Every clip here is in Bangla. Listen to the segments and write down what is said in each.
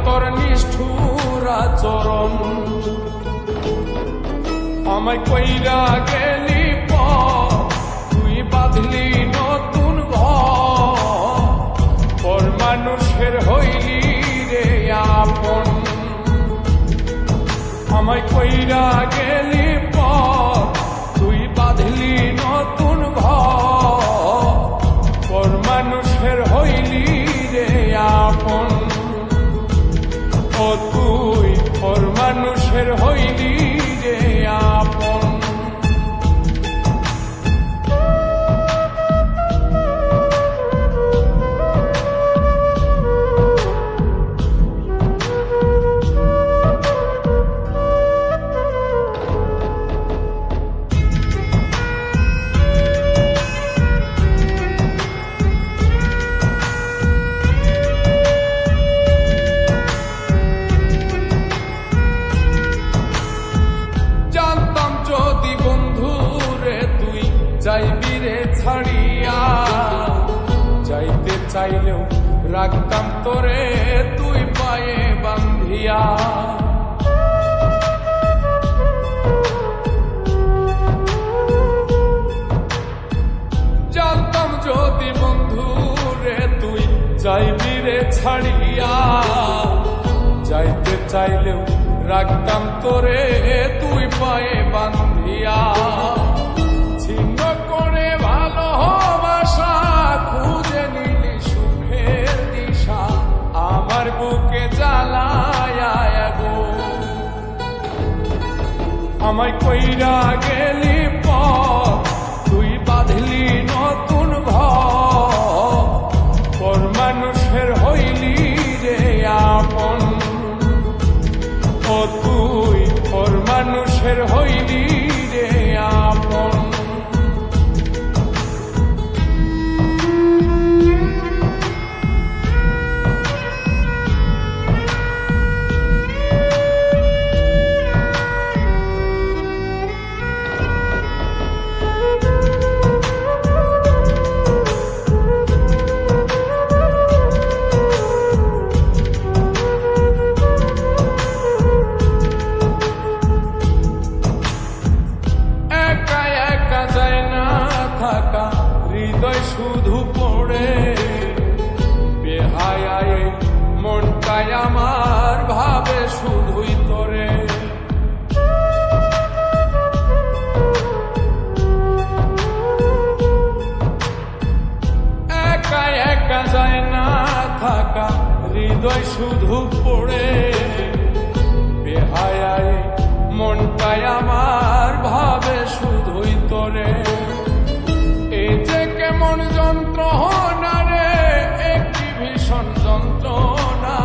তোর নিষ্ঠুর আচরণ। আমায় কইরা গেলি তুই বাঁধলি নতুন ঘর, পর মানুষের হইলি রে আপন। আমায় কইরা গেলি তুই বাঁধলি নতুন ঘর, পর মানুষের হইলি রে আপন। ও তুই পর মানুষের হইলি রে আপন। যাইবি রে ছাড়িয়া, যাইতে চাইলেও রাখতাম তোরে তুই পায়ে বান্ধিয়া। জানতাম যদি বন্ধু রে তুই যাইবি রে ছাড়িয়া, যাইতে চাইলেও রাখতাম তোরে তুই পায়ে বান্ধিয়া। ছিন্ন করে ভালোবাসা খুঁজে নিলি সুখের দিশা, আমার বুকে জ্বালায় গো। আমায় কইরা গেলি তুই বাঁধলি নতুন ঘর, পর মানুষের হইলি রে আপন। ও তুই পর মানুষের হইলি রে আপন। হৃদয় শুধু পড়ে বেহায়ায়, মনটাই আমার ভাবে শুধুই তোরে। একা একা যায় না থাকা, হৃদয় শুধু পড়ে বেহায়ায়, মনটাই আমার ভাবে শুধুই তোরে। এই যে কেমন যন্ত্রণা রে, একটি ভীষণ যন্ত্রণা,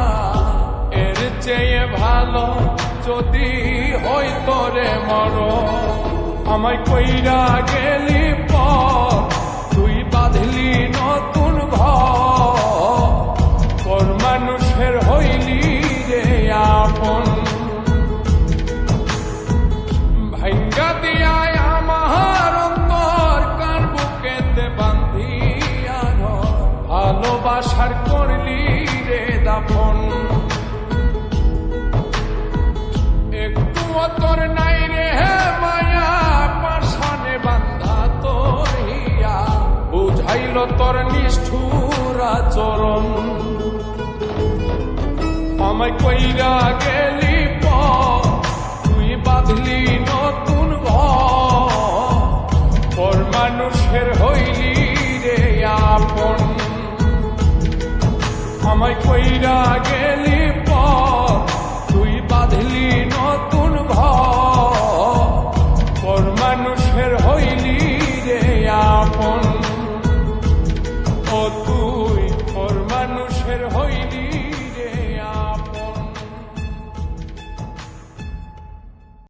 এর চেয়ে ভালো যদি হইতো রে মরণ। আমায় কইরা গেলি তুই বাঁধলি নতুন ঘর, পর মানুষের হইলি রে আপন। ভাঙ্গা দিয়ায় আমার অন্তর কার বুকেতে বান্ধিয়া ঘর, ভালোবাসার করলি রে দাফন। একটুও তোর নাই রে মায়া, পাশানে বান্ধা তোর হিয়া, বুঝাইল তোর নিষ্ঠুর আচরণ। আমায় কইরা গেলি তুই বাঁধলি নতুন ঘর, পর মানুষের হইলি রে আপন। আমায় কইরা গেলি তুই বাঁধলি নতুন ঘর, পর মানুষের হইলি রে আপন। ও তুই পর মানুষের হইলি